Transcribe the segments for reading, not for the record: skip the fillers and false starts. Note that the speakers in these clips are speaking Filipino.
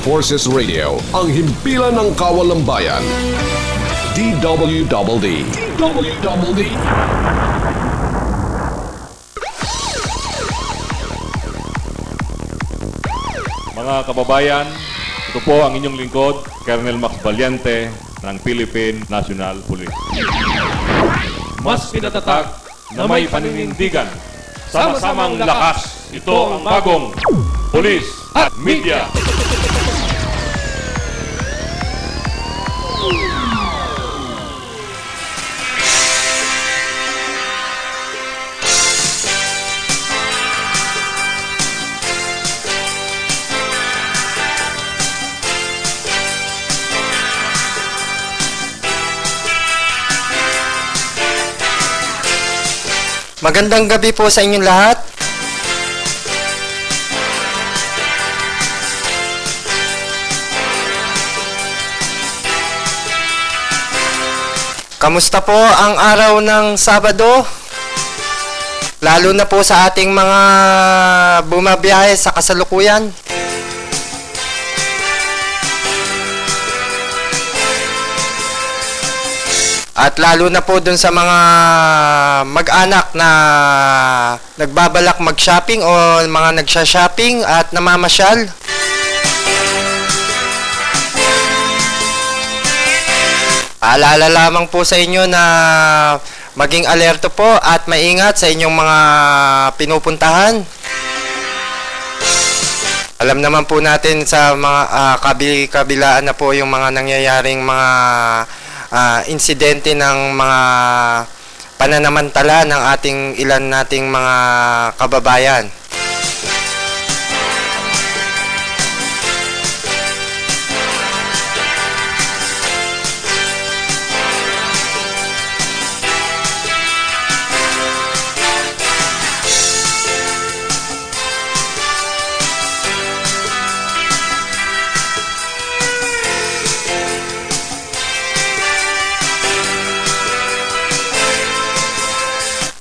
Forces Radio, ang himpilan ng kawalambayan. DWDD. DWDD. Mga kababayan, ito po ang inyong lingkod, Colonel Max Valiente ng Philippine National Police. Mas pinatatak na may paninindigan, sama-samang lakas, ito ang bagong Police at Media. Magandang gabi po sa inyong lahat. Kamusta po ang araw ng Sabado? Lalo na po sa ating mga bumabiyahe sa kasalukuyan. At lalo na po dun sa mga mag-anak na nagbabalak mag-shopping o mga nagsha-shopping at namamasyal. Paalala lamang po sa inyo na maging alerto po at maingat sa inyong mga pinupuntahan. Alam naman po natin sa mga kabilaan na po yung mga nangyayaring mga insidente ng mga pananamantala ng ilan nating mga kababayan.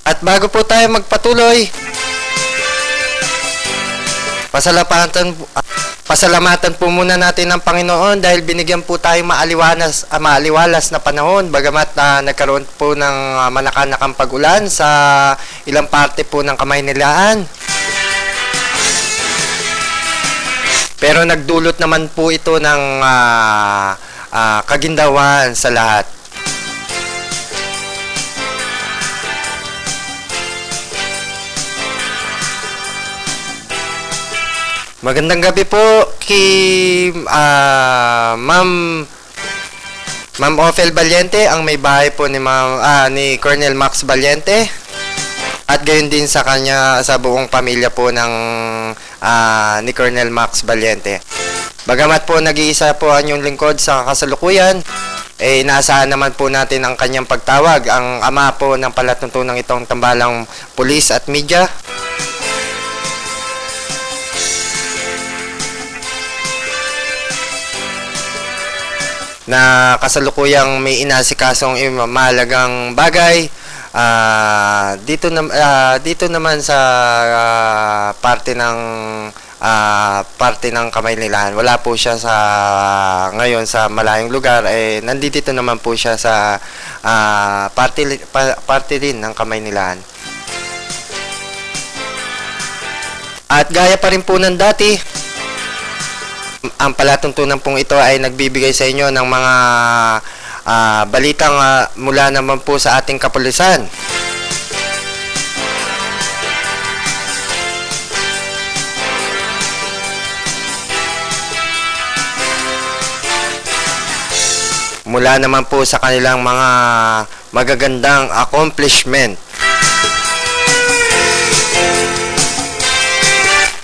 At bago po tayo magpatuloy, pasalamatan po muna natin ang Panginoon dahil binigyan po tayo maaliwalas na panahon, bagamat nagkaroon po ng manakanakang pag-ulan sa ilang parte po ng Kamaynilaan. Pero nagdulot naman po ito ng kagindawan sa lahat. Magandang gabi po kay Ma'am Ophel Valiente, ang may bahay po ni Colonel Max Valiente. At gayon din sa buong pamilya po ni Colonel Max Valiente. Bagamat po nag-iisa po ang inyong lingkod sa kasalukuyan, inaasahan naman po natin ang kanyang pagtawag, ang ama po ng palatuntunang itong tambalang Police at Media. Na kasalukuyang may inasikasong mahalagang bagay dito naman sa parte ng Kamaynilaan. Wala po siya ngayon sa malayong lugar, nandito naman po siya sa parte din ng Kamaynilaan. At gaya pa rin po ng dati, ang palatuntunan pong ito ay nagbibigay sa inyo ng mga balitang mula naman po sa ating kapulisan. Mula naman po sa kanilang mga magagandang accomplishment.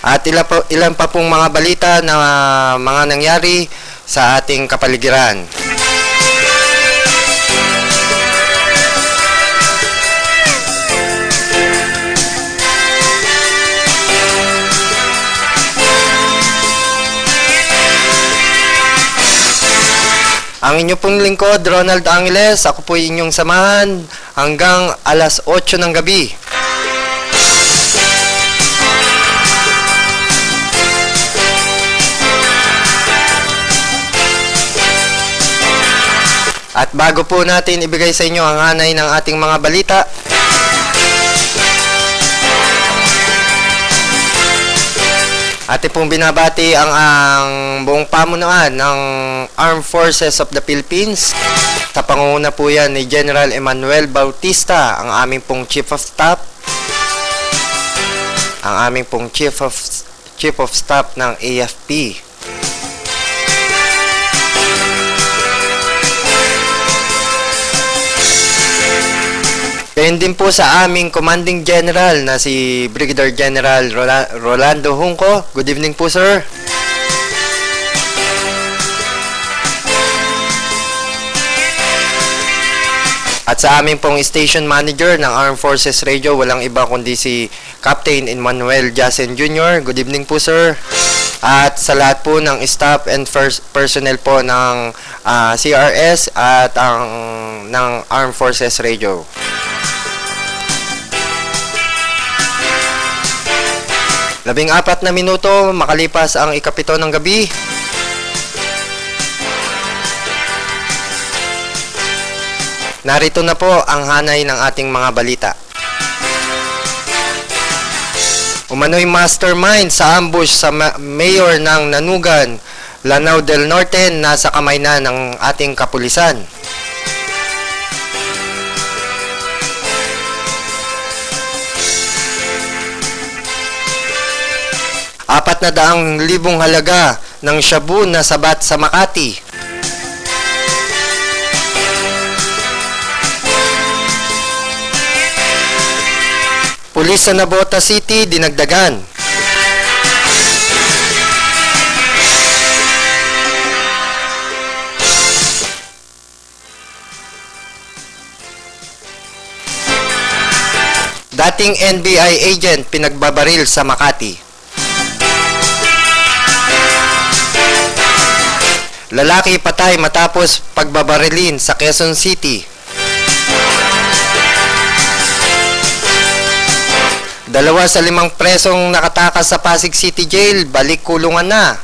At ilan pa pong mga balita na mga nangyari sa ating kapaligiran. Ang inyo pong lingkod, Ronald Angeles, ako po inyong samahan hanggang alas 8 ng gabi. bago po natin ibigay sa inyo ang hanay ng ating mga balita, atin pong binabati ang buong pamunuan ng Armed Forces of the Philippines. Sa pangunguna po yan ni General Emmanuel Bautista, ang aming pong Chief of Staff. Ang aming pong Chief of Staff ng AFP. Gayon din po sa aming Commanding General na si Brigadier General Rolando Junco. Good evening po, sir. At sa aming pong Station Manager ng Armed Forces Radio, walang iba kundi si Captain Emmanuel Jasen Jr. Good evening po, sir. At sa lahat po ng staff and personnel po ng CRS at ng Armed Forces Radio. Labing-apat na minuto makalipas ang ikapito ng gabi. Narito na po ang hanay ng ating mga balita. Umano'y mastermind sa ambush sa mayor ng Nanugan, Lanao del Norte, nasa kamay na ng ating kapulisan. ₱400,000 halaga ng shabu na sabat sa Makati. Pulis sa Nabota City dinagdagan. Dating NBI agent pinagbabaril sa Makati. Lalaki patay matapos pagbabarilin sa Quezon City. 2 sa 5 presong nakatakas sa Pasig City Jail, balik kulungan na.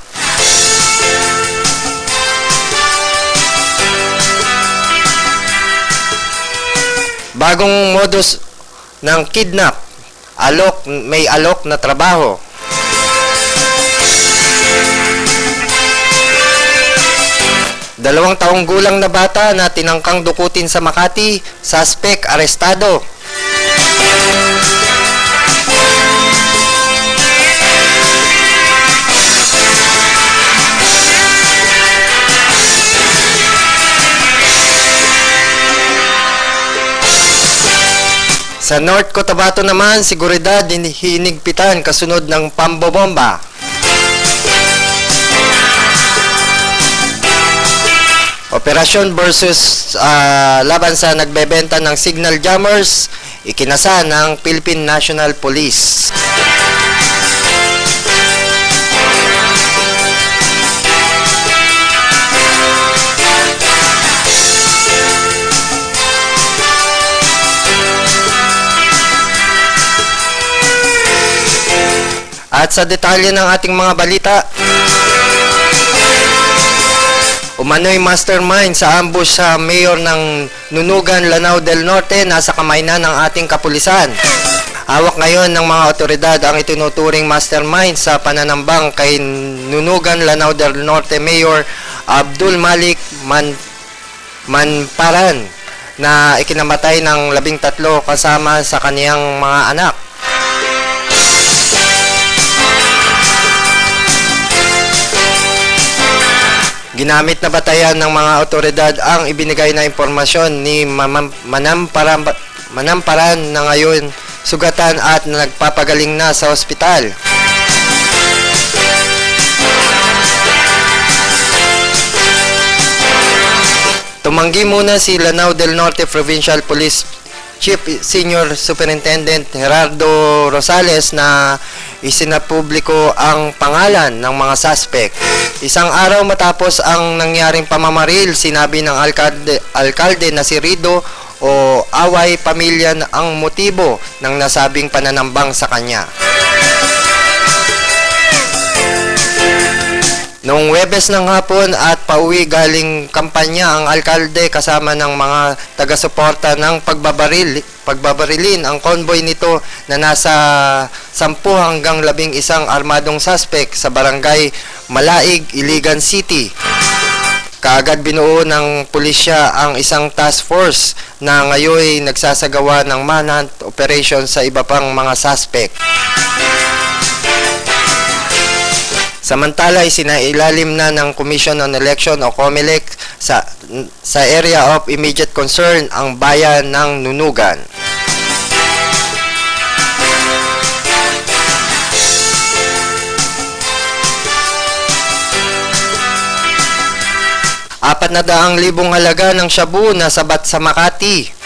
Bagong modus ng kidnap, may alok na trabaho. Dalawang taong gulang na bata na tinangkang dukutin sa Makati, suspect arestado. Sa North Cotabato naman, seguridad hinigpitan kasunod ng pambobomba. Operasyon versus laban sa nagbebenta ng signal jammers, ikinasa ng Philippine National Police. At sa detalye ng ating mga balita, umano'y mastermind sa ambush sa mayor ng Nunugan, Lanao del Norte, nasa kamay na ng ating kapulisan. Hawak ngayon ng mga otoridad ang itinuturing mastermind sa pananambang kay Nunugan, Lanao del Norte Mayor Abdul Malik Manparan na ikinamatay ng 13 kasama sa kaniyang mga anak. Ginamit na batayan ng mga otoridad ang ibinigay na impormasyon ni Manamparan na ngayon sugatan at nagpapagaling na sa ospital. Tumanggi muna si Lanao del Norte Provincial Police Chief Senior Superintendent Gerardo Rosales na isinapubliko ang pangalan ng mga suspect. Isang araw matapos ang nangyaring pamamaril, sinabi ng alkalde na si Rido o away pamilya ang motibo ng nasabing pananambang sa kanya. Noong Webes ng hapon at pauwi galing kampanya ang alkalde kasama ng mga taga-suporta ng pagbabarilin ang convoy nito na nasa 10 hanggang 11 armadong suspect sa barangay Malaig, Iligan City. Kaagad binuo ng pulisya ang isang task force na ngayon nagsasagawa ng manhunt operation sa iba pang mga suspect. Samantala, isinailalim na ng Commission on Election o COMELEC sa area of immediate concern ang bayan ng Nunugan. Apat na 400,000 halaga ng shabu na sabat sa Makati.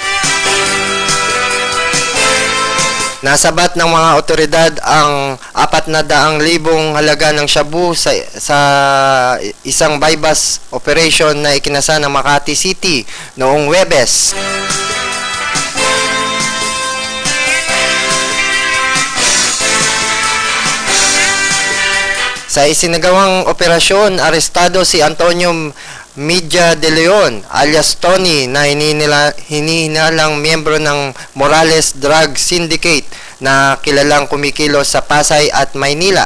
Nasabat ng mga otoridad ang 400,000 halaga ng shabu sa isang bypass operation na ikinasa ng Makati City noong Webes. Sa isinagawang operasyon, arestado si Antonio Media de Leon alias Tony na hinihinalang miyembro ng Morales Drug Syndicate na kilalang kumikilos sa Pasay at Maynila.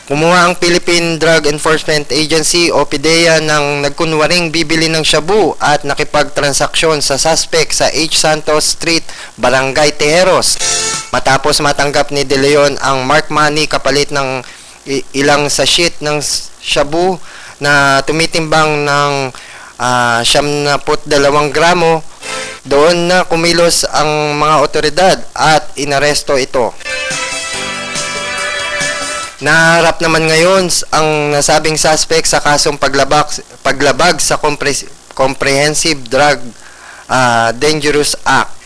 Kumuha ang Philippine Drug Enforcement Agency o PDEA ng nagkunwaring bibili ng shabu at nakipagtransaksyon sa suspect sa H. Santos Street, Barangay Tejeros. Matapos matanggap ni De Leon ang mark money kapalit ng ilang sachet ng shabu na tumitimbang ng 72 gramo, doon na kumilos ang mga otoridad at inaresto ito. Naharap naman ngayon ang nasabing suspect sa kasong paglabag sa Comprehensive Drug Dangerous Act.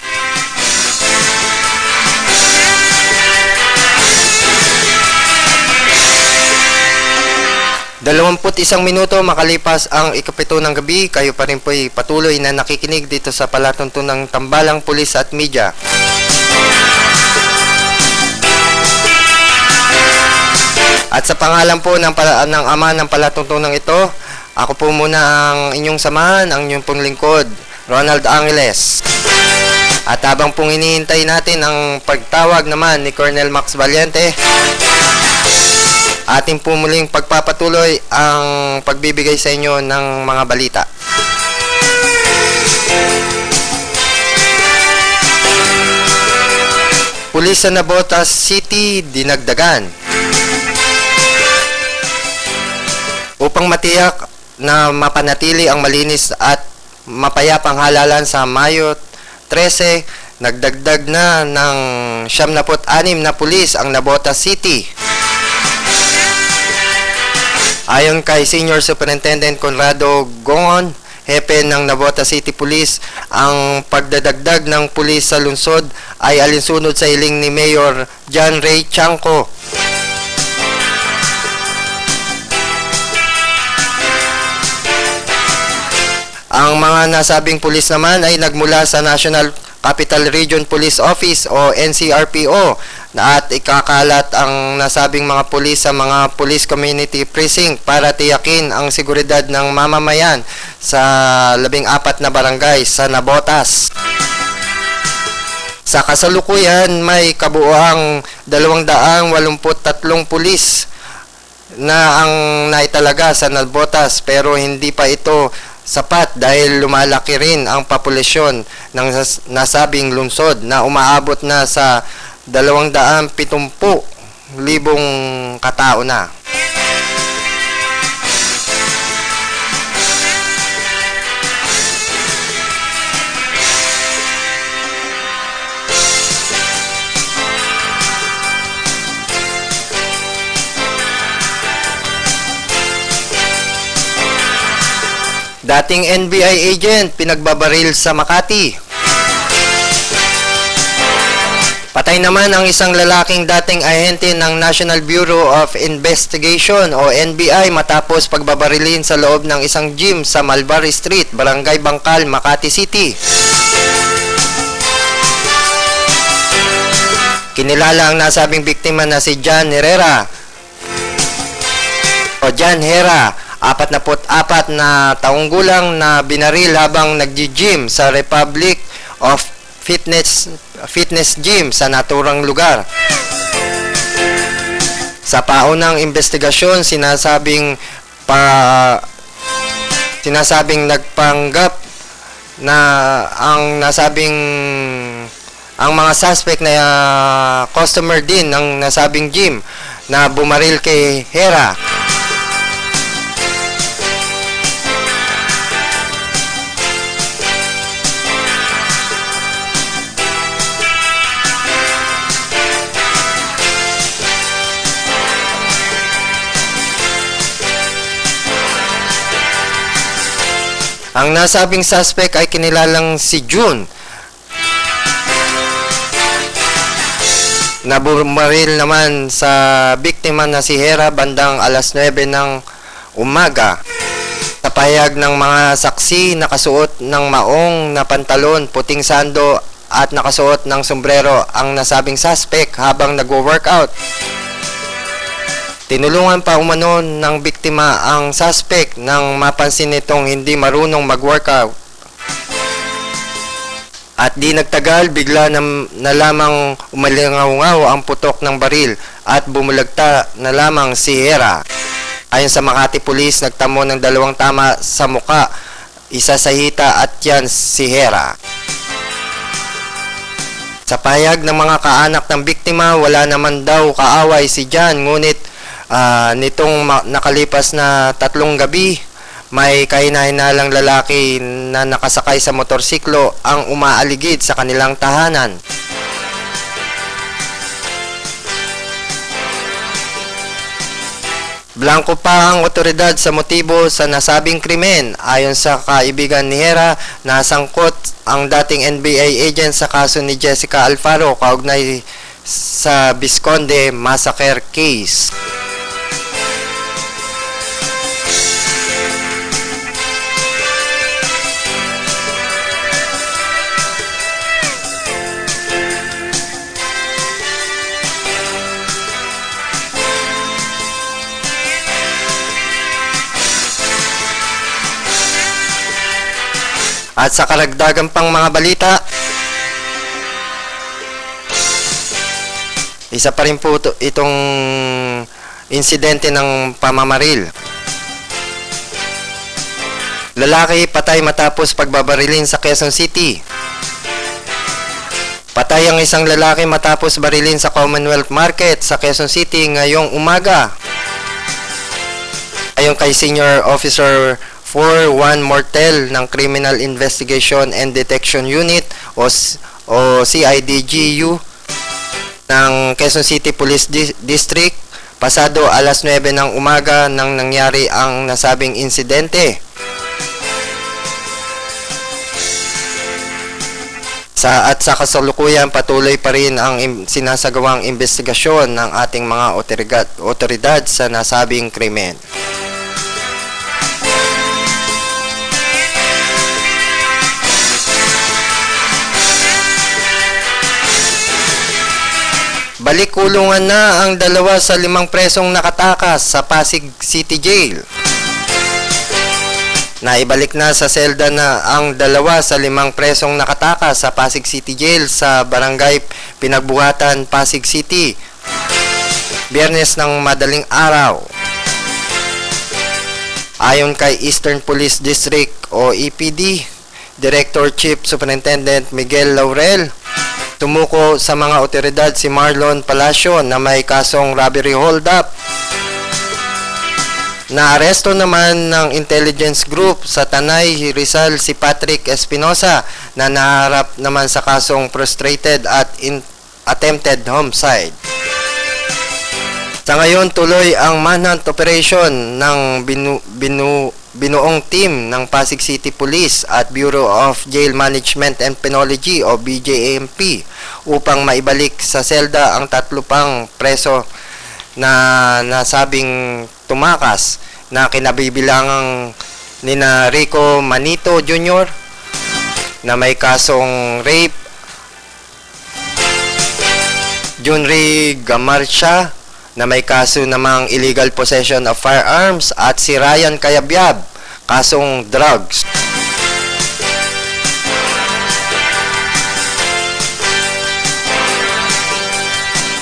Isang minuto makalipas ang 7 ng gabi, kayo pa rin po'y patuloy na nakikinig dito sa palatuntunang Tambalang Pulis at Media. At sa pangalan po ng ama ng palatuntunang ito, ako po muna ang inyong samahan, ang inyong pong lingkod, Ronald Angeles. At habang pong hinihintay natin ang pagtawag naman ni Colonel Max Valiente, ating po muling pagpapatuloy ang pagbibigay sa inyo ng mga balita. Pulis sa Navotas City dinagdagan. Upang matiyak na mapanatili ang malinis at mapayapang halalan sa Mayo 13, nagdagdag na ng 76 na pulis ang Navotas City. Ayon kay Senior Superintendent Conrado Gongon, hepe ng Navotas City Police, ang pagdadagdag ng pulis sa lungsod ay alinsunod sa hiling ni Mayor John Ray Chanco. Ang mga nasabing pulis naman ay nagmula sa National Capital Region Police Office o NCRPO at ikakalat ang nasabing mga pulis sa mga police community precinct para tiyakin ang seguridad ng mamamayan sa 14 na barangay sa Navotas. Sa kasalukuyan, may kabuuang 283 pulis na ang naitalaga sa Navotas pero hindi pa ito sapat dahil lumalaki rin ang populasyon ng nasabing lungsod na umaabot na sa 270,000 katao na. Dating NBI agent pinagbabaril sa Makati. Patay naman ang isang lalaking dating ahente ng National Bureau of Investigation o NBI matapos pagbabarilin sa loob ng isang gym sa Malvar Street, Barangay Bangkal, Makati City. Kinilala ang nasabing biktima na si John Herrera o John Hera, 44 na taong gulang na binaril habang nag-gym sa Republic of Fitness Gym sa naturang lugar. Sa paunang investigasyon, sinasabing nagpanggap na ang mga suspect na customer din ng nasabing gym na bumaril kay Hera. Ang nasabing suspect ay kinilalang si June na bumaril naman sa biktima na si Hera bandang alas 9 ng umaga. Sa pahayag ng mga saksi, nakasuot ng maong na pantalon, puting sando at nakasuot ng sombrero ang nasabing suspect habang nagwo-workout. Tinulungan pa umano ng biktima ang suspect nang mapansin nitong hindi marunong mag-workout. At di nagtagal, bigla na lamang umalingaw-ngaw ang putok ng baril at bumulagta na lamang si Hera. Ayon sa Makati Police, nagtamo ng 2 tama sa muka, isa sa hita at yan si Hera. Sa pahayag ng mga kaanak ng biktima, wala naman daw kaaway si John, ngunit nitong nakalipas na 3 gabi, may kahinalang lalaki na nakasakay sa motorsiklo ang umaaligid sa kanilang tahanan. Blanco pa ang otoridad sa motibo sa nasabing krimen. Ayon sa kaibigan ni Hera, nasangkot ang dating NBA agent sa kaso ni Jessica Alfaro kaugnay sa Visconde Massacre case. At sa karagdagan pang mga balita, isa pa rin po itong insidente ng pamamaril. Lalaki patay matapos pagbabarilin sa Quezon City. Patay ang isang lalaki matapos barilin sa Commonwealth Market sa Quezon City ngayong umaga. Ayon kay Senior Officer 4-1 Mortel ng Criminal Investigation and Detection Unit o CIDGU ng Quezon City Police District, pasado alas 9 ng umaga nang nangyari ang nasabing insidente. Sa kasalukuyan, patuloy pa rin ang sinasagawang investigasyon ng ating mga otoridad sa nasabing krimen. Balik kulungan na ang 2 sa 5 presong nakatakas sa Pasig City Jail. Naibalik na sa selda na ang 2 sa 5 presong nakatakas sa Pasig City Jail sa Barangay Pinagbuhatan, Pasig City, Biyernes ng madaling araw. Ayon kay Eastern Police District o EPD Director Chief Superintendent Miguel Laurel, tumuko sa mga otoridad si Marlon Palacio na may kasong robbery hold-up. Naaresto naman ng intelligence group sa Tanay, Rizal si Patrick Espinosa na naharap naman sa kasong prostrated at attempted homicide. Sa ngayon, tuloy ang manhunt operation ng binuong team ng Pasig City Police at Bureau of Jail Management and Penology o BJAMP upang maibalik sa selda ang 3 pang preso na nasabing tumakas na kinabibilangang nina Rico Manito Jr. na may kasong rape, Junri Gamarcha na may kaso namang illegal possession of firearms at si Ryan Cayabyab, kasong drugs.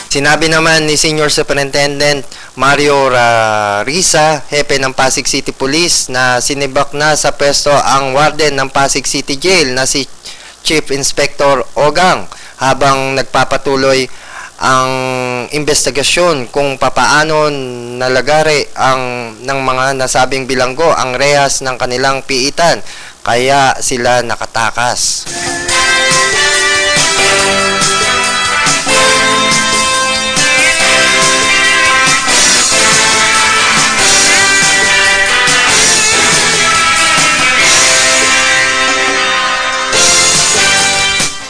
Sinabi naman ni Senior Superintendent Mario Risa, hepe ng Pasig City Police, na sinibak na sa pwesto ang warden ng Pasig City Jail na si Chief Inspector Ogang habang nagpapatuloy ang investigasyon kung papaano nalagari ng mga nasabing bilanggo ang rehas ng kanilang piitan, kaya sila nakatakas.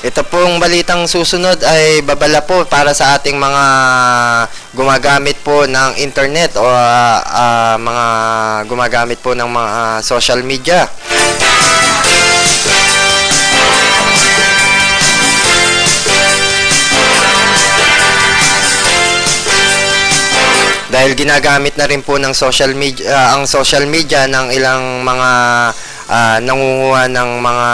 Ito pong balitang susunod ay babala po para sa ating mga gumagamit po ng internet o mga gumagamit po ng mga social media. Dahil ginagamit na rin po ng social media, ang social media ng ilang mga nangunguha ng mga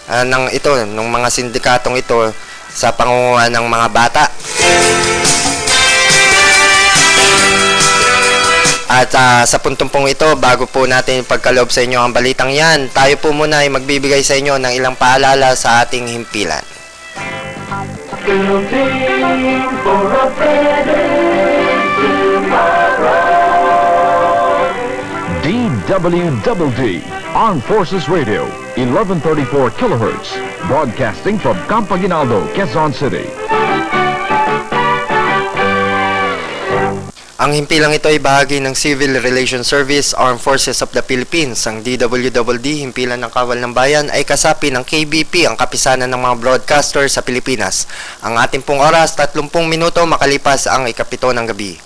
ng mga sindikatong ito sa pangunguha ng mga bata. At sa puntong pong ito, bago po natin pagkaloob sa inyo ang balitang yan, tayo po muna ay magbibigay sa inyo ng ilang paalala sa ating himpilan. DWDD, Armed Forces Radio, 1134 kHz, broadcasting from Campo Aguinaldo, Quezon City. Ang himpilang ito ay bahagi ng Civil Relations Service, Armed Forces of the Philippines. Ang DWDD, Himpilan ng Kawal ng Bayan, ay kasapi ng KBP, ang kapisanan ng mga broadcaster sa Pilipinas. Ang ating pong oras, 30 minuto makalipas ang 7 ng gabi.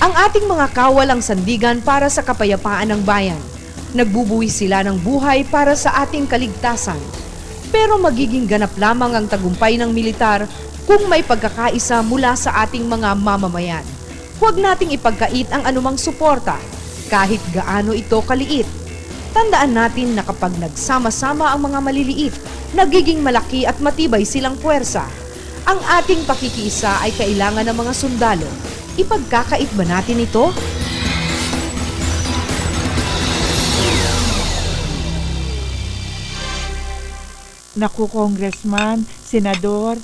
Ang ating mga kawal ang sandigan para sa kapayapaan ng bayan. Nagbubuwis sila ng buhay para sa ating kaligtasan. Pero magiging ganap lamang ang tagumpay ng militar kung may pagkakaisa mula sa ating mga mamamayan. Huwag nating ipagkait ang anumang suporta, kahit gaano ito kaliit. Tandaan natin na kapag nagsama-sama ang mga maliliit, nagiging malaki at matibay silang puwersa. Ang ating pakikiisa ay kailangan ng mga sundalo. Ipagkakait ba natin ito? Naku, Congressman, Senador,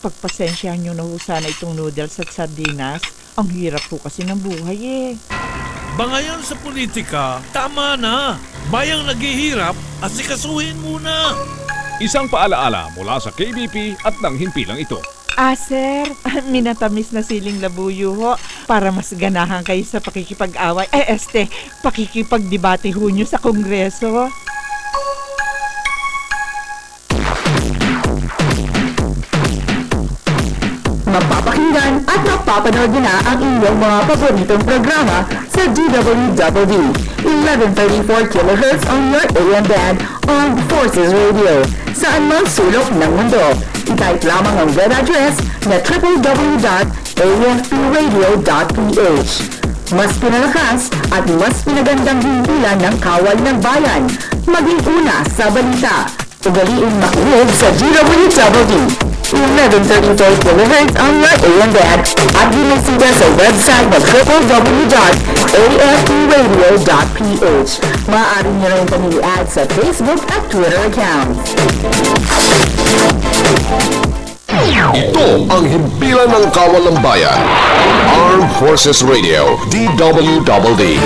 pagpasensyahan nyo na ho sana itong noodles at sardinas. Ang hirap po kasi ng buhay eh. Bangayan sa politika, tama na. Bayang naghihirap, asikasuhin muna. Isang paalaala mula sa KBP at ng himpilang ito. Sir, minatamis na siling labuyo ho para mas ganahan kayo sa pakikipag-away. Pakikipagdebate ho nyo sa Kongreso. Mapapakinggan at mapapanood na ang inyong mga paboritong programa sa DWDD 1134 kHz on your AM band on Forces Radio. Saan mang sulok ng mundo, i-type lamang ang web address na www.afpradio.ph. Mas pinalakas at mas pinagandang himpilan ng kawal ng bayan. Maging una sa balita. Ugaliin makinig sa DWDD 1134 kHz on your AM band at binisita sa website na www.afpradio.ph. Maaari nyo rin pamili-add sa Facebook at Twitter accounts. Ito ang himpilan ng Kawal ng Bayan. Armed Forces Radio, DWDD.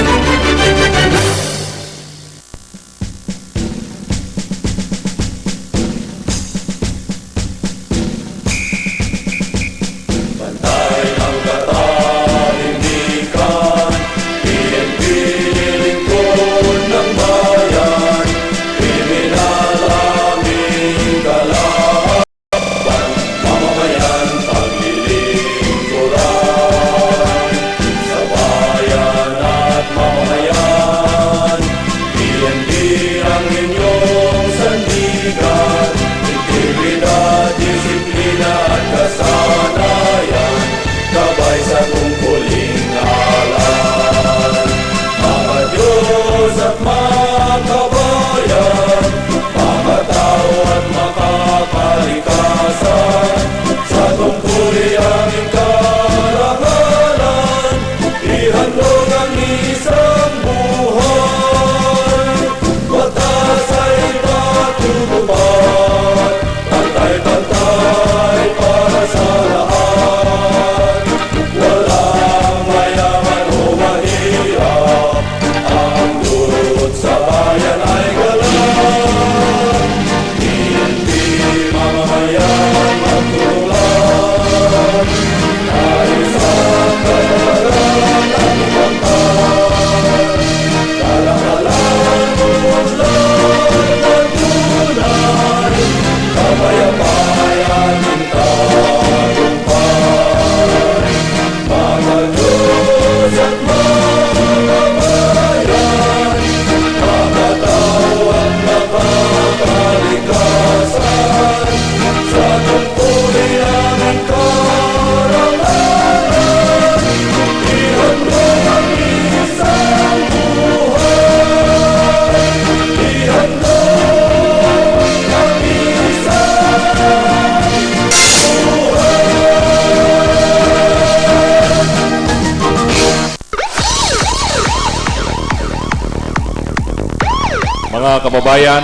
kababayan,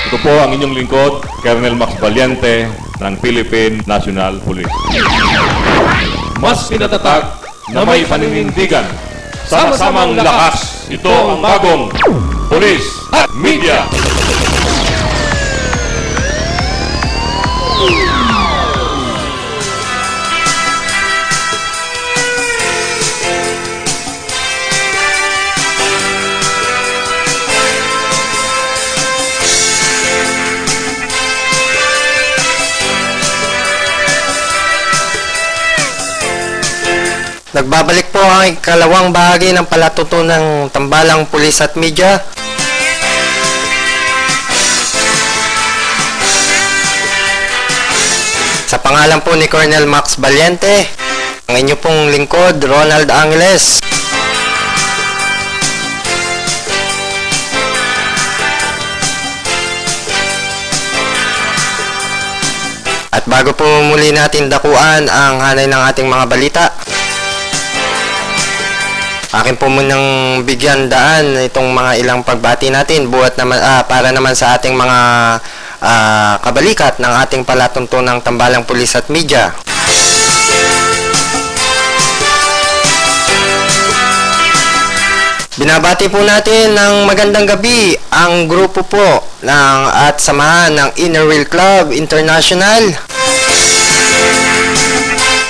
ito po ang inyong lingkod, Colonel Max Valiente ng Philippine National Police. Mas pinatatak na may paninindigan. Sama-samang lakas, ito ang bagong Police at Media. Nagbabalik po ang ikalawang bahagi ng palatuntunang Tambalang Pulis at Media. Sa pangalan po ni Colonel Max Valiente, ang inyo pong lingkod, Ronald Angeles. At bago po muli natin dakuan ang hanay ng ating mga balita, akin po munang bigyan daan itong mga ilang pagbati natin buhat naman, para naman sa ating mga kabalikat ng ating palatuntunang Tambalang Pulis at Media. Binabati po natin ng magandang gabi ang grupo po at samahan ng Inner Wheel Club International.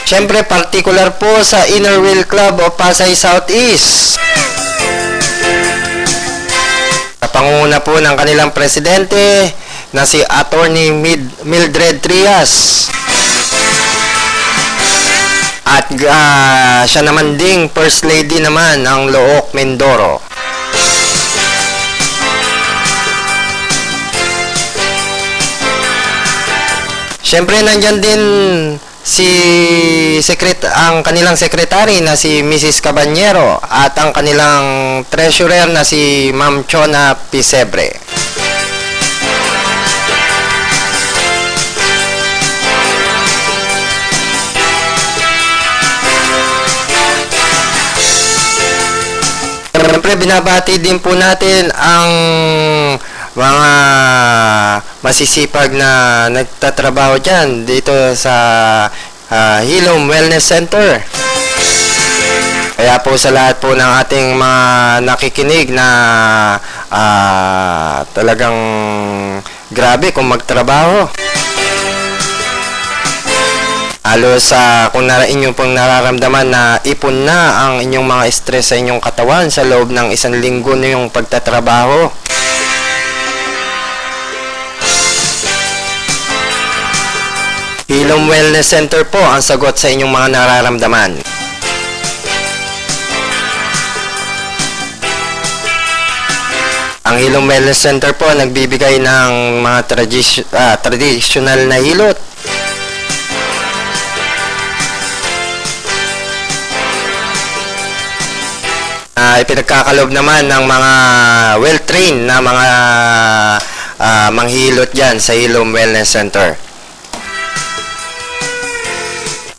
Siyempre, particular po sa Inner Wheel Club of Pasay Southeast. Sa pangunguna po ng kanilang presidente na si Attorney Mildred Trias. At siya naman ding First Lady naman ng Look Mindoro. Siyempre, nandyan din ang kanilang secretary na si Mrs. Cabanyero at ang kanilang treasurer na si Ma'am Chona Pisebre. Siyempre, binabati din po natin ang mga masisipag na nagtatrabaho dyan dito sa Hilom Wellness Center. Kaya po sa lahat po ng ating mga nakikinig na talagang grabe kung magtrabaho. Halos kung inyo pong nararamdaman na ipon na ang inyong mga stress sa inyong katawan sa loob ng isang linggo na yung pagtatrabaho. Hilom Wellness Center po ang sagot sa inyong mga nararamdaman. Ang Hilom Wellness Center po nagbibigay ng mga traditional na hilot. Ipinagkakaloob naman ng mga well-trained na mga manghilot dyan sa Hilom Wellness Center.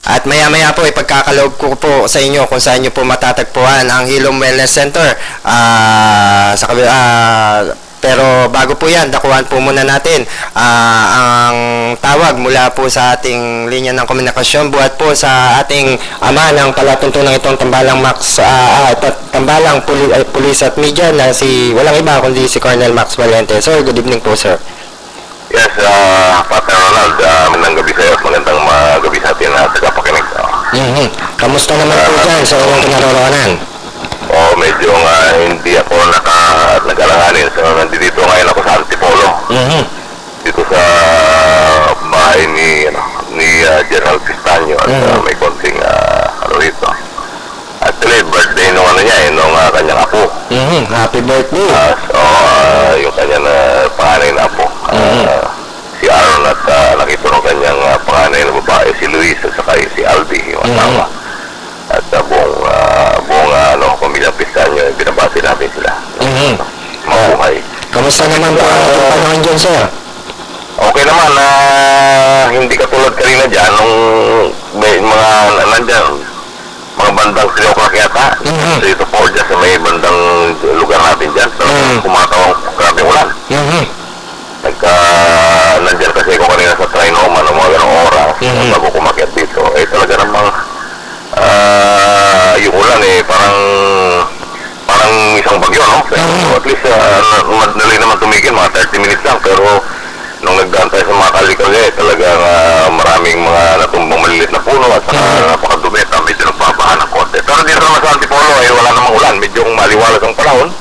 At maya-maya po ipagkakaloob ko po sa inyo kung saan nyo po matatagpuan ang Hilom Wellness Center. Pero bago po yan, dakuhan po muna natin ang tawag mula po sa ating linya ng komunikasyon buhat po sa ating ama ng palatuntunan itong Tambalang Tambalang Pulis at Media na walang iba kundi si Colonel Max Valiente. Sir, good evening po, sir. Yes, Partner Ronald, magandang gabi sa iyo at magandang gabi sa atin na tagapakinig. Kamusta naman po dyan sa inyong kinaroroonan? Medyo hindi ako nag-alanganin. So, nandito ngayon ako sa Antipolo. Dito sa bahay ni General Pistaño at may konting rito. Actually, birthday nung nung kanyang apo. Happy birthday. Yung kanyang panganay na apo. Si Aaron at nakita ng kanyang panganay na babae, si Luis at saka si Albi, yung asawa. At buong pamilya Pistaño, binabati natin sila. Mabuhay. Kamusta naman po ang panahon dyan, sir? Okay naman, hindi katulad kanina dyan, nung may mga bandang 3 o'clock yata. So ito po, dyan sa may bandang lugar natin dyan. So, kumatawang grabe ulan. Nandyan kasi ako kanina sa Trinoma ng mga ganong oras. Bago kumakyat dito. Talaga namang yung ulan parang isang bagyo, no? So, at least, madali naman tumigil, mga 30 minutes lang. Pero, nung nagdaan tayo sa mga kalikali, talagang maraming mga natumbang malilit na puno at napakadumi at medyo nagpapahan ng konti. Pero dito naman sa Antipolo, wala namang ulan. Medyo maliwalas ang panahon.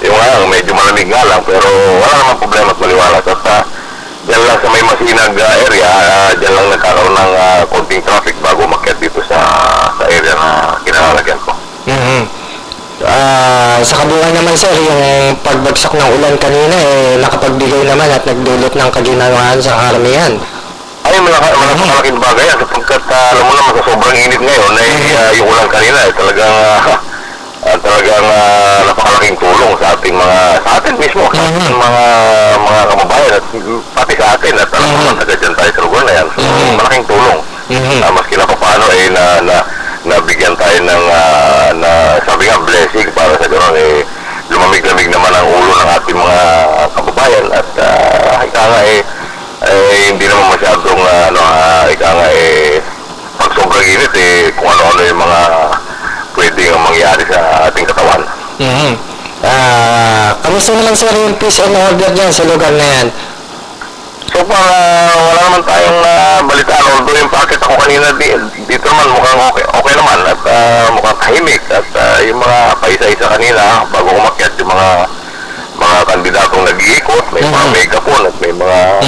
Yung medyo malamig nga lang, pero wala namang problema at maliwalas. At dyan lang sa may Masinag area, dyan lang nagkakaroon ng konting traffic bago makyat dito sa area na kinalalagyan ko. Sa kabuuan naman sir, yung pagbagsak ng ulan kanina nakapagbigay naman at nagdulot ng kaginawaan sa karamihan. Ay, malaking bagay yan sapagkat alam mo naman sa sobrang init ngayon yung ulan kanina talagang napakalaking tulong sa atin mismo, sa ating mga kababayan at pati sa atin at alam mo naman taga dyan tayo sa lugar na yan. So, malaking tulong. Maski na paano nabigyan tayo ng sabi nga blessing para sa gano'n lumamig-lamig naman ang ulo ng ating mga kababayan at hindi naman masyadong pag sobrang init kung ano-ano yung mga pwedeng mangyari sa ating katawan. Kamusta naman sir yung peace and order dyan sa lugar na yan? So wala naman tayong balitaan, although yung packet ako kanina dito naman mukhang okay naman at mukhang tahimik at yung mga paisa-isa kanina bago umakyat yung mga kandidatong nag-iikot, may mga megaphone at may mga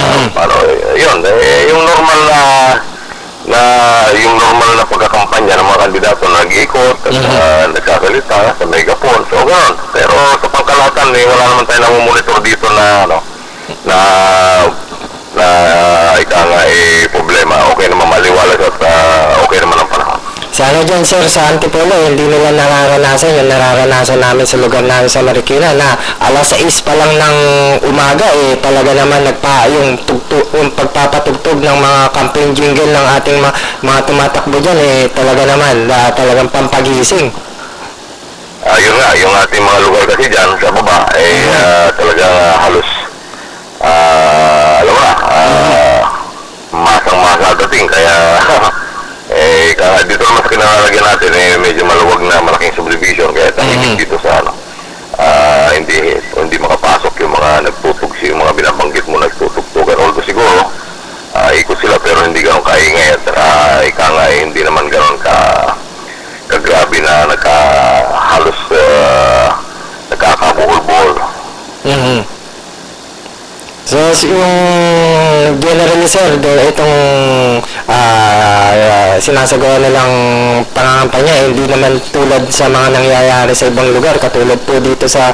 yung normal na pagkakampanya ng mga kandidato na nag-iikot at nagkasalita sa megaphone, so gano'n. Pero sa pangkalahatan wala naman tayo namumonitor dito na problema. Okay naman maliwalas at okay naman ang panahon. Sana dyan sir sa Antipolo, hindi nila nararanasan yung nararanasan namin sa lugar namin sa Marikina na alas 6 pa lang ng umaga talaga naman yung pagpapatugtog ng mga campaign jingle ng ating mga tumatakbo dyan talaga naman talagang pampagising. Yun nga, yung ating mga lugar kasi dyan sa baba talagang halos alam mo na masang-masa dating kaya dito naman sa kinalalagyan natin medyo maluwag na malaking subdivision kaya tahimik dito sa hindi makapasok yung mga nagtutugsi, yung mga binabanggit mo nagtutugtugan, although siguro ikot sila pero hindi ganun kaingay at hindi naman ganun kagrabe na halos nagkakabuhol-buhol. So, yung generally sir, itong sinasagawa nilang pangangampanya, hindi naman tulad sa mga nangyayari sa ibang lugar, katulad po dito sa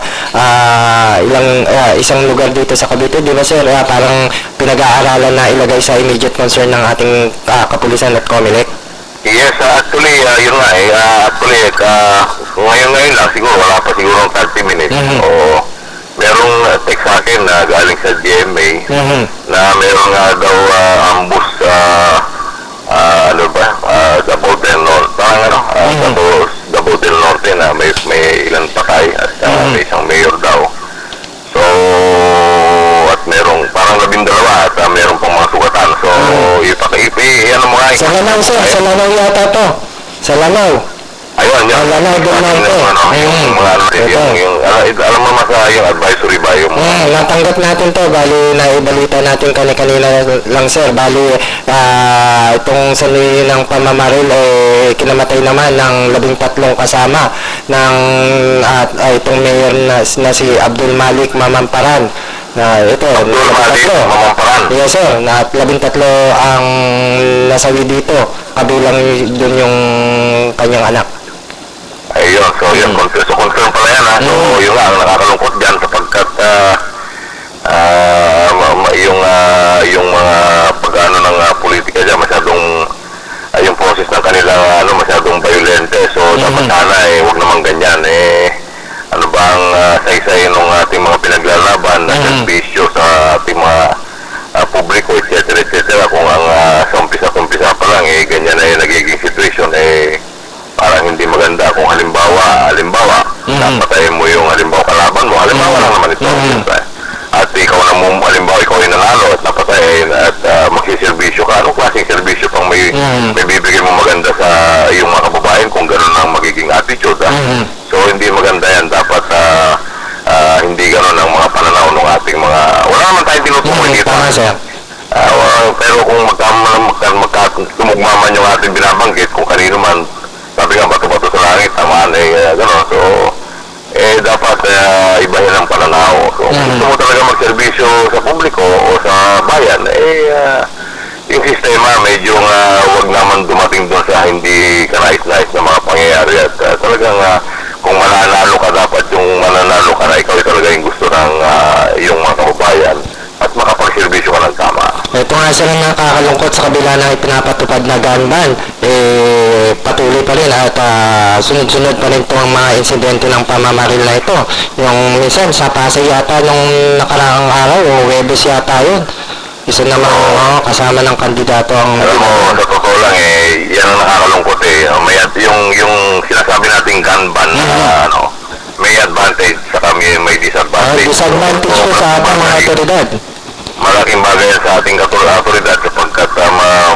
isang lugar dito sa Cavite, di ba sir? Parang pinag-aaralan na ilagay sa immediate concern ng ating kapulisan at COMELEC. Yes, actually, yun nga ngayon lang, siguro, wala pa siguro 30 minutes. Merong text sa akin na galing sa GMA na meron nga daw ambush Davao del Norte, Davao del Norte na may ilang patay at may isang mayor daw. So, at merong parang 12 at merong pang mga sugatan. So, ano mo nga. Sa Lanao sir, sa Lanao yata to. Sa Lanao. Ayun, yun. Lanao del Norte. Alam mo masa yung advisory ba yung... natanggap natin to, bali naibalita natin kanina lang sir, bali itong sanay ng pamamaril kinamatay naman ng 13 kasama ng itong mayor na si Abdul Malik Mamamparan. Ito, Abdul Malik Mamamparan. Yes sir, na 13 ang nasawi dito, kabilang dun yung kanyang anak. Ayun, so yun, confirm pala yan ha. So yun nga, ang nakakalungkot dyan sapagkat yung mga pag-ano ng politika dyan masyadong yung process ng kanilang masyadong violente. So dapat sana huwag naman ganyan ano ba ang saysay ng ating mga pinaglalaban na servisyo sa ating mga publiko, etc. Kung ang sa umpisa pa lang ganyan na yung nagiging situation parang hindi mo maganda sa iyong mga kababayan kung gano'n ang magiging attitude. So hindi maganda yan. Dapat hindi gano'n ang mga pananaw ng ating mga... Wala naman tayong tinutukoy dito. Tama, sir. Pero kung tumugma man yung ating binabanggit, kung kanino man, sabi nga bato-bato sa langit, tamaan gano'n. So, dapat ibahin ang pananaw. So, kung gusto mo talaga magserbisyo sa publiko o sa bayan, yung sistema medyo wag naman dumating doon sa hindi kanais-nais na mga pangyayari at talagang kung mananalo ka, dapat yung mananalo ka na ikaw talaga yung gusto ng yung mga kababayan at makapagserbisyo ka ng tama. Ito nga sir ang nakakalungkot sa kabila ng ipinapatupad na gun ban, patuloy pa rin at sunod-sunod pa rin itong mga insidente ng pamamaril na ito. Yung minsan sa Pasay yata nung nakaraang araw o Webes yata yun. Isa naman kasama ng kandidato ang... Alam mo, sa totoo lang yan ang nakakalungkot yung sinasabi nating gun ban may advantage sa kami, may disadvantage. Disadvantage ko sa ating mga otoridad. Malaking bagay sa ating otoridad sapagkat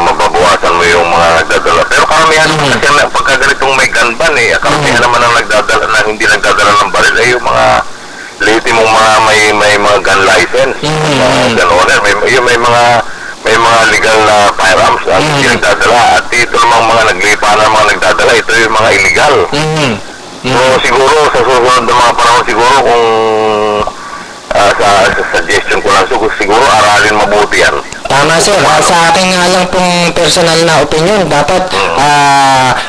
mababawasan mo yung mga nagdadala. Pero karamihan kasi pagka ganitong may gun ban karamihan naman ang nagdadala na hindi nagdadala ng baril ay yung mga late mong mga may mga gun license, gun owner, may mga legal na firearms at hindi nagdadala. At ito namang mga naglipa na mga nagdadala, ito yung mga illegal. So siguro sa susunod na mga panahon siguro kung sa suggestion ko lang siguro aralin mabuti yan. Tama sir, sa aking lang pong personal na opinion, dapat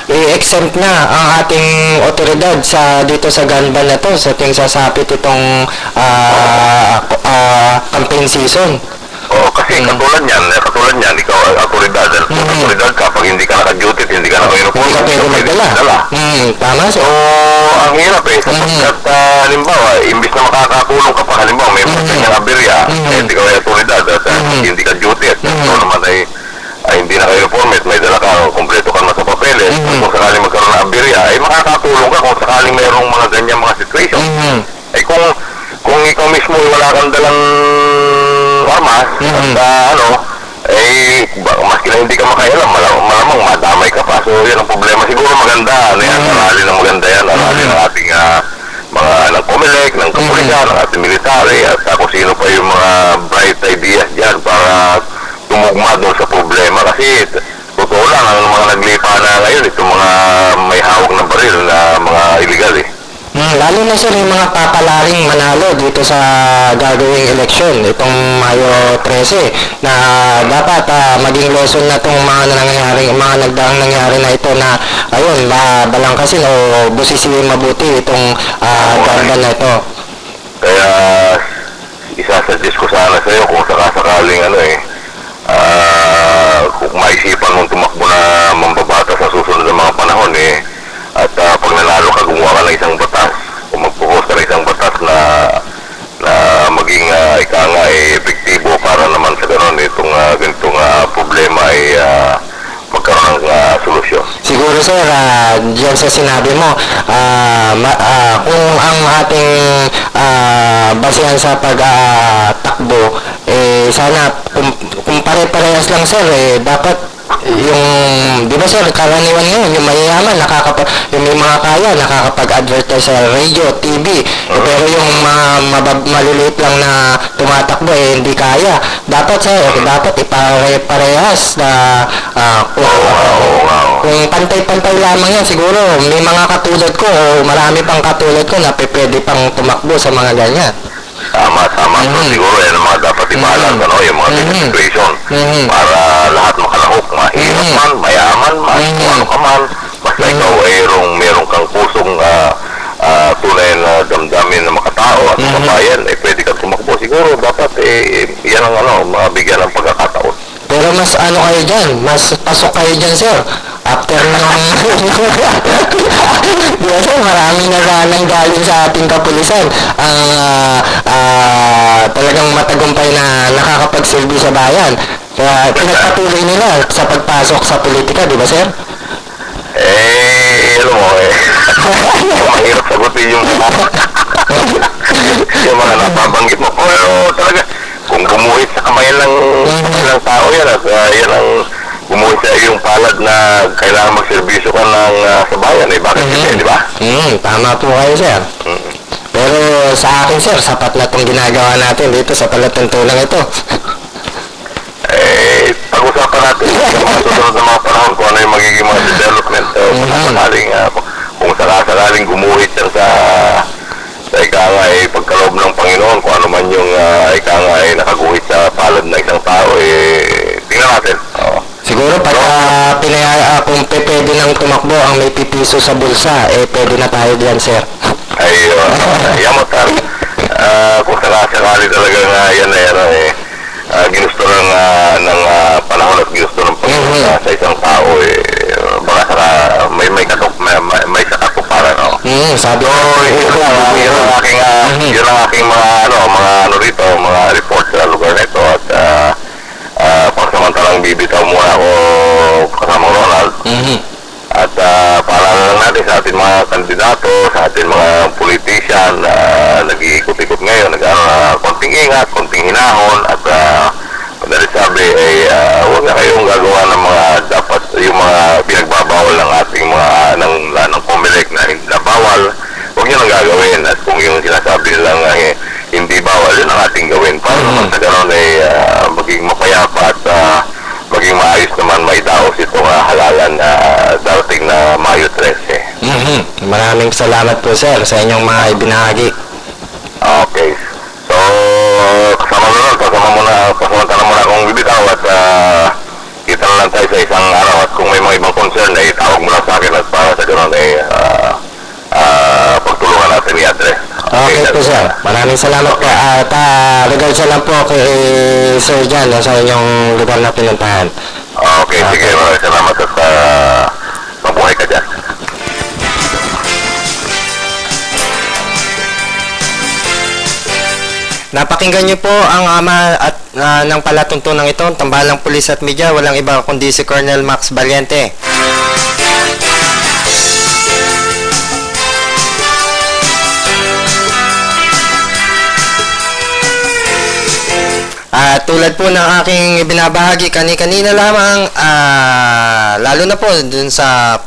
i-exempt na ang ating otoridad dito sa gun ban na to sa ating sasapit itong campaign season. Kasi katulad yan, ikaw otoridad kapag hindi ka naka-duty, hindi ka naka-uniform, hindi ka pwede magdala. Tama sir. So, ang hirap sapagkat halimbawa, imbis na makakakulong ka pa, halimbawa, may mga kanyang aberya, hindi ka otoridad at hindi ka duty at ito naman ay hindi naka-uniform at may dala ka, kumpleto ka naman sa papeles, kung sakaling magkaroon ng aberya, ay makakakulong ka kung sakaling mayroong mga ganyang mga situation. Ay kung ikaw mismo wala kang dalang armas at maski na hindi ka makaialam, malamang madamay ka pa. So yan ang problema. Siguro maganda aralin ng maganda yan, aralin ng ating mga ng COMELEC, ng kapulisan, ng ating military at kung sino pa yung mga bright ideas dyan para tumugma doon sa problema. Kasi totoo lang, ang mga naglipa na ngayon, itong mga may hawak ng baril na mga illegal Lalo na sir yung mga papalaring manalo dito sa gagawing eleksyon itong Mayo 13 na dapat maging lesson na itong mga nagdaang nangyari na ito na ayun, balangkasin o busisiin mabuti itong ganda na ito. Kaya isasuggest ko sana sa iyo kung sakasakaling kung maisipan mong tumakbo na mambabata sa susunod na mga panahon at pag nanalo ka, gumawa ka ng isang batas o magpupos ka ng isang batas na maging ika nga epektibo para naman sa gano'n itong ganitong problema ay magkaroon ng solusyon. Siguro sir, diyan sa sinabi mo, kung ang ating basehan sa pagtakbo, sana kung pare-parehas lang sir, dapat yung, di ba sir, karaniwan ngayon, yung mayayaman, yung may mga kaya, nakakapag-advertise sa radio, TV, pero yung maliliit lang na tumatakbo, hindi kaya. Dapat sir, dapat ipare-parehas na kung pantay-pantay lamang yan, siguro, may mga katulad ko, o marami pang katulad ko na pwede pang tumakbo sa mga ganyan. Tama. So, siguro yan ang mga dapat ibalan, yung mga situation para lahat makalahok, mahirap man, mayaman man, kung ano ka man, basta ikaw meron kang pusong tunay na damdamin na makatao at kabayan, pwede kang tumakbo. Siguro dapat yan ang mabigyan ng pagkakataon. Pero mas kayo dyan, mas pasok kayo dyan sir. After nung diba sir, marami na galing sa ating kapulisan ang talagang matagumpay na nakakapagsilbi sa bayan. Kaya pinagpatuloy nila sa pagpasok sa politika, di ba sir? Mahirap sagutin yung mga napabanggit mo. Pero talaga, kung gumuhit sa kamayan ng tao yan at yan ang gumuhit sa yung palad na kailangan magserbisyo ka ng sa bayan, bakit hindi, di ba? Tama po kayo, sir. Pero sa akin, sir, sapat na itong ginagawa natin dito sa palatuntunan ito. Pag-usapan natin yung mga susunod na mga panahon kung ano yung magiging mga development kung sakaling gumuhit yan sa ika nga pagkaloob ng Panginoon, kung ano man yung ika nga nakaguhit sa palad ng isang tao, tingnan natin. Siguro kung pwede nang tumakbo ang may pipiso sa bulsa, pwede na tayo diyan, sir. Yamot, kung sakali talaga nga yan ginusto ng panahon at ginusto ng Panginoon sa isang tao, baka may sakatuparan, sabi ko, yun ang aking mga rito, mga report sa lugar nito, at pagsamantalang bibitaw muna ako kasama Ronald, at para lang natin sa ating mga kandidato, sa ating mga politician na nag-iikot-ikot ngayon, konting ingat, konting hinahon, at dahil sabi huwag na kayong gagawa ng mga dapat yung mga pinagbabawal ng ating mga ng Comelec na bawal, huwag nyo nang gagawin, at kung yung sinasabi nilang hindi bawal, yun ang ating gawin para naman sa gano'n maging mapayapa at maging maayos naman maidaos itong halalan na darating na Mayo 13. Maraming salamat po, sir, sa inyong mga ibinahagi. Okay. So, pasamantala muna akong bibitaw, at kita na lang tayo sa isang araw, at kung may mga ibang concern, tawag mo lang sa akin, at para sa gano'n pagtulungan natin ni Adre. Okay po, sir. Maraming salamat po. At regards lang po kay Sir Jan sa inyong lugar na pinuntahan. Okay, sige. Maraming salamat, at mabuhay ka dyan. Napakinggan niyo po ang ama at ng palatuntunan ito, tambalang pulis at media, walang iba kundi si Colonel Max Valiente. Tulad po ng aking binabahagi kanina lamang, lalo na po dun sa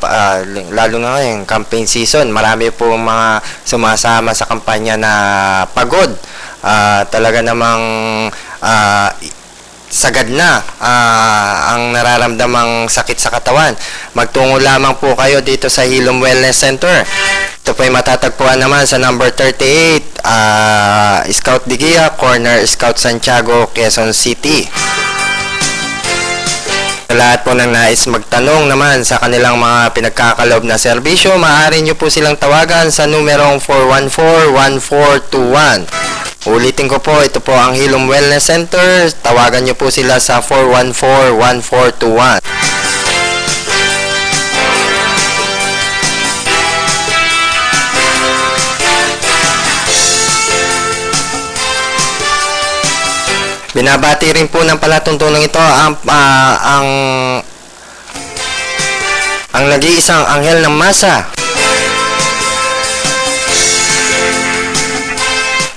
lalo na ngayong campaign season, marami po mga sumasama sa kampanya na pagod, talaga namang sagad na ang nararamdamang sakit sa katawan. Magtungo lamang po kayo dito sa Hilom Wellness Center. Ito po ay matatagpuan naman sa number 38 Scout Digia, corner Scout Santiago, Quezon City. Sa lahat po ng nais magtanong naman sa kanilang mga pinagkakaloob na serbisyo, maaari nyo po silang tawagan sa numerong 414-1421. Ulitin ko po, ito po ang Hilom Wellness Center. Tawagan nyo po sila sa 414-1421. Binabati rin po ng palatuntunan ito ang nag-iisang anghel ng masa.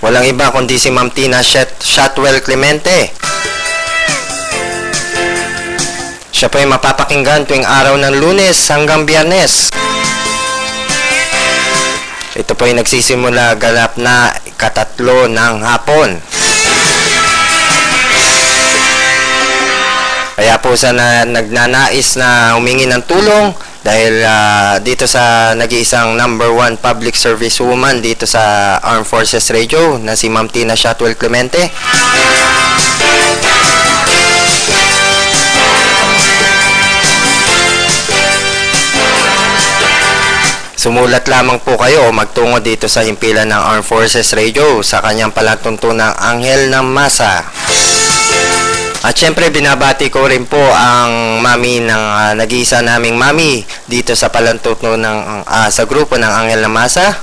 Walang iba kundi si Ma'am Tina Shotwell Clemente. Siya po ay mapapakinggan tuwing araw ng Lunes hanggang Biyernes. Ito po ay nagsisimula ganap na 3 ng hapon. Kaya po sa nagnanais na humingi ng tulong dahil dito sa nag-iisang number 1 public service woman dito sa Armed Forces Radio na si Ma'am Tina Shotwell Clemente. Sumulat lamang po kayo o magtungo dito sa himpilan ng Armed Forces Radio sa kanyang palatuntunang Anghel ng Masa. At syempre binabati ko rin po ang mami ng nag-iisa naming mami dito sa palantuto ng sa grupo ng Anghel ng Masa.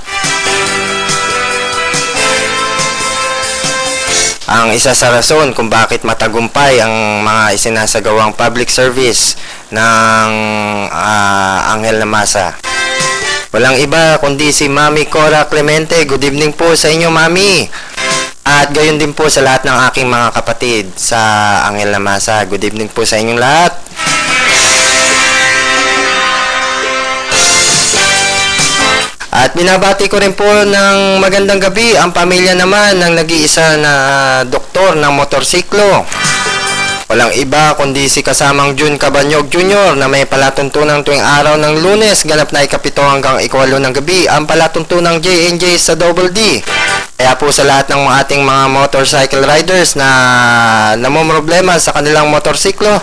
Ang isa sa rason kung bakit matagumpay ang mga isinasagawang public service ng Anghel ng Masa. Walang iba kundi si Mami Cora Clemente. Good evening po sa inyo, Mami. At gayon din po sa lahat ng aking mga kapatid sa Anghel ng Masa. Good evening po sa inyong lahat. At binabati ko rin po ng magandang gabi ang pamilya naman ng nag-iisa na doktor ng motorsiklo. Walang iba kundi si kasamang Jun Cabanyog Jr. na may palatuntunang tuwing araw ng Lunes, ganap na ikapito hanggang ikawalo ng gabi, ang palatuntunang J&J sa Double D. Kaya po sa lahat ng ating mga motorcycle riders na namomroblema sa kanilang motorsiklo,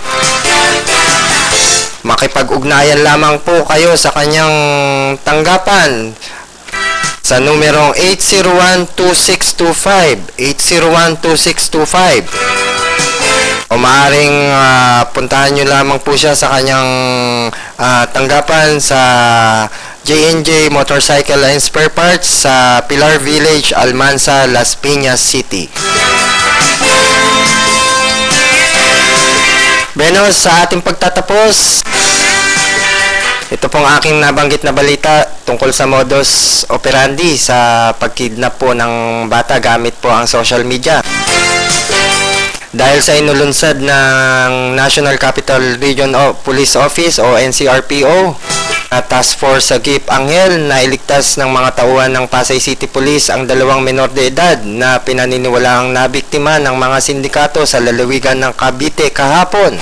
makipag-ugnayan lamang po kayo sa kanyang tanggapan sa numerong 801-2625, 801-2625. O maaaring puntahan nyo lamang po siya sa kanyang tanggapan sa J&J Motorcycle and Spare Parts sa Pilar Village, Almansa, Las Piñas City. Bueno, sa ating pagtatapos, ito pong aking nabanggit na balita tungkol sa modus operandi sa pagkidnap po ng bata gamit po ang social media. Dahil sa inulunsad ng National Capital Region Police Office o NCRPO na Task Force sa GIP Angel na iligtas ng mga tauhan ng Pasay City Police ang dalawang menor de edad na pinaniniwalaang nabiktima ng mga sindikato sa lalawigan ng Cavite kahapon.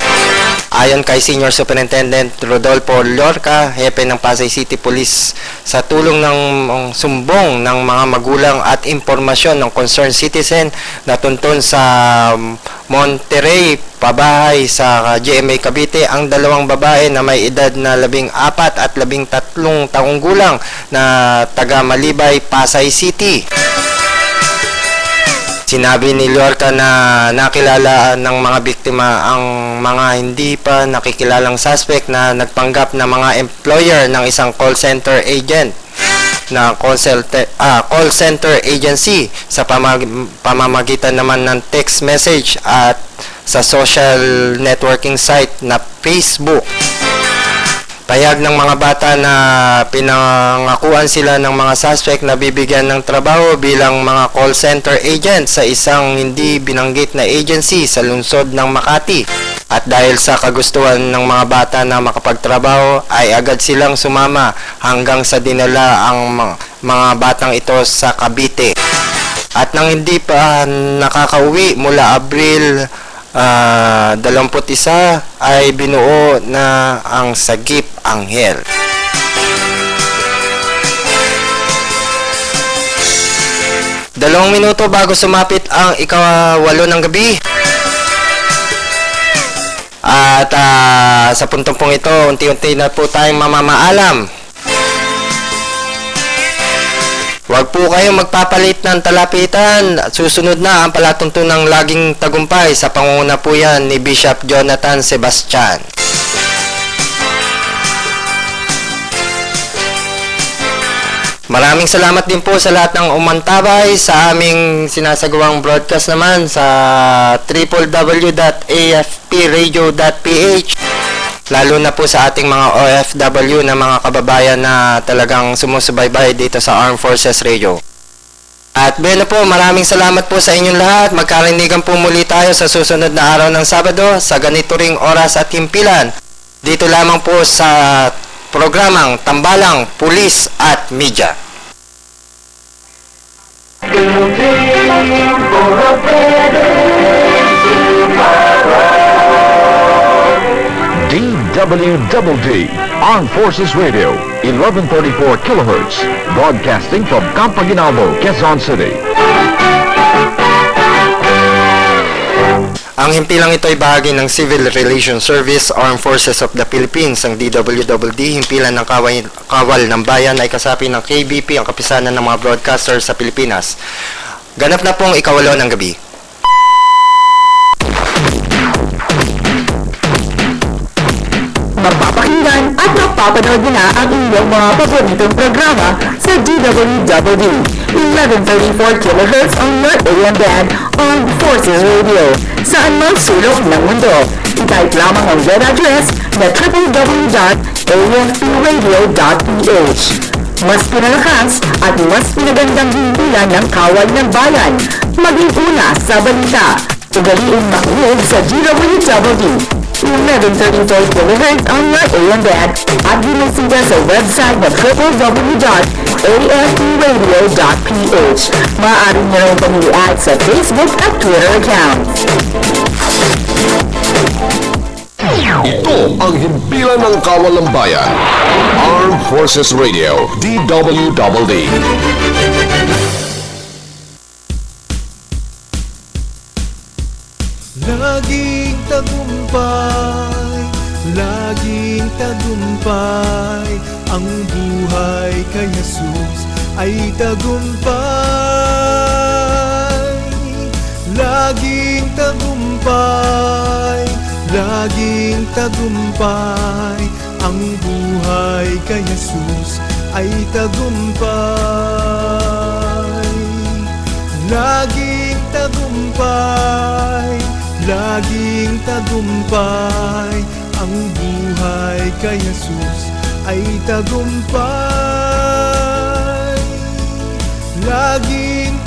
Ayon kay Senior Superintendent Rodolfo Lorca, hepe ng Pasay City Police, sa tulong ng sumbong ng mga magulang at impormasyon ng concerned citizen na tuntun sa Monterrey, pabahay sa GMA Cavite, ang dalawang babae na may edad na 14 at 13 taong gulang na taga Malibay, Pasay City. Sinabi ni Lorca na nakilala ng mga biktima ang mga hindi pa nakikilalang suspect na nagpanggap na mga employer ng isang call center agent na call center agency sa pamamagitan naman ng text message at sa social networking site na Facebook. Payag ng mga bata na pinangakuan sila ng mga suspect na bibigyan ng trabaho bilang mga call center agent sa isang hindi binanggit na agency sa lungsod ng Makati. At dahil sa kagustuhan ng mga bata na makapagtrabaho, ay agad silang sumama hanggang sa dinala ang mga batang ito sa Cavite. At nang hindi pa nakakauwi mula Abril 21 ay binuo na ang Sagip Angel. Dalawang minuto bago sumapit ang ikawalo ng gabi. At sa puntong pong ito, unti-unti na po tayong mamamaalam. Huwag po kayong magpapalit ng talapitan. Susunod na ang palatuntunang laging tagumpay sa pangunguna po yan ni Bishop Jonathan Sebastian. Maraming salamat din po sa lahat ng umantabay sa aming sinasagawang broadcast naman sa www.afpradio.ph, lalo na po sa ating mga OFW na mga kababayan na talagang sumusubaybay dito sa Armed Forces Radio. At bueno po, maraming salamat po sa inyong lahat. Magkarinigan po muli tayo sa susunod na araw ng Sabado sa ganito ring oras at himpilan. Dito lamang po sa programang Tambalang, Pulis at Media. DWDD, Armed Forces Radio, 1134 kilohertz, broadcasting from Campaginaldo, Quezon City. Ang himpilang ito ay bahagi ng Civil Relations Service, Armed Forces of the Philippines. Ang DWDD, himpilan ng kawal ng bayan, ay kasapi ng KBP, ang kapisanan ng mga broadcasters sa Pilipinas. Ganap na pong ikawalo ng gabi. Mapapakinggan at mapapanood na ang inyong mga paboritong programa sa DWDD 1134 kHz on North AM Band on Forces Radio saan mang sulok ng mundo. I-type lamang ang web address na www.afpradio.ph. Mas pinalakas at mas pinagandang himpilan ng kawal ng bayan. Maging una sa balita. Ugaliin makinig sa DWDD 1134 kHz on North AM Band at binisita sa website na www.afpradio.ph. afpradio.ph. Maaari nyo rin kami i-add sa Facebook at Twitter accounts. Ito ang himpilan ng kawalambayan. Armed Forces Radio, DWDD. Laging tagumpay, ang buhay kay Jesus ay tagumpay. Laging tagumpay, ang buhay kay Jesus ay tagumpay. Laging tagumpay, ang buhay kay Jesus ay tagumpay. Laging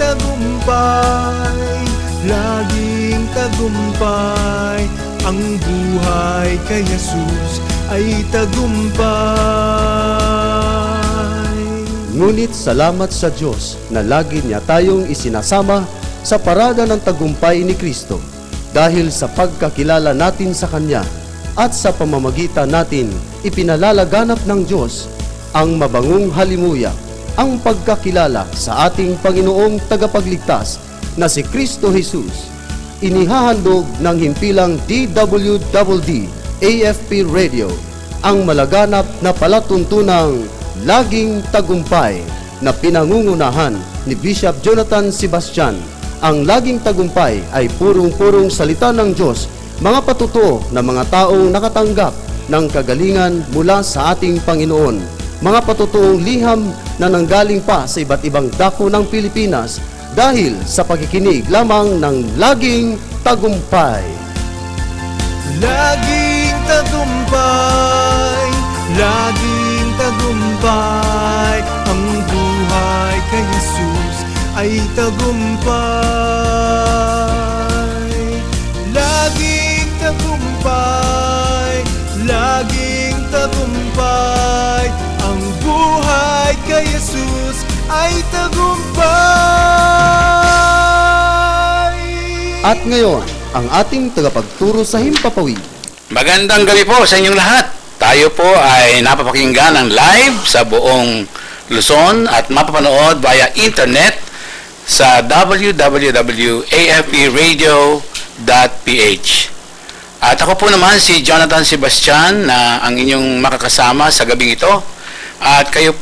tagumpay, ang buhay kay Jesus ay tagumpay. Ngunit salamat sa Diyos na lagi niya tayong isinasama sa parada ng tagumpay ni Kristo dahil sa pagkakilala natin sa Kanya at sa pamamagitan natin ipinalalaganap ng Diyos ang mabangong halimuya, ang pagkakilala sa ating Panginoong tagapagligtas na si Kristo Jesus. Inihahandog ng himpilang DWDD AFP Radio ang malaganap na palatuntunang Laging Tagumpay na pinangungunahan ni Bishop Jonathan Sebastian. Ang laging tagumpay ay purong-purong salita ng Diyos, mga patutuo na mga taong nakatanggap ng kagalingan mula sa ating Panginoon. Mga patutuong liham na nanggaling pa sa iba't ibang dako ng Pilipinas dahil sa pagkikinig lamang ng Laging Tagumpay. Laging tagumpay, ang buhay kay Jesus ay tagumpay. Laging tagumpay, ang buhay kay Jesus ay tagumpay. At ngayon, ang ating tagapagturo sa Himpapawid. Magandang gabi po sa inyong lahat. Tayo po ay napapakinggan ng live sa buong Luzon at mapapanood via internet sa www.afpradio.ph. At ako po naman si Jonathan Sebastian na ang inyong makakasama sa gabing ito. At kayo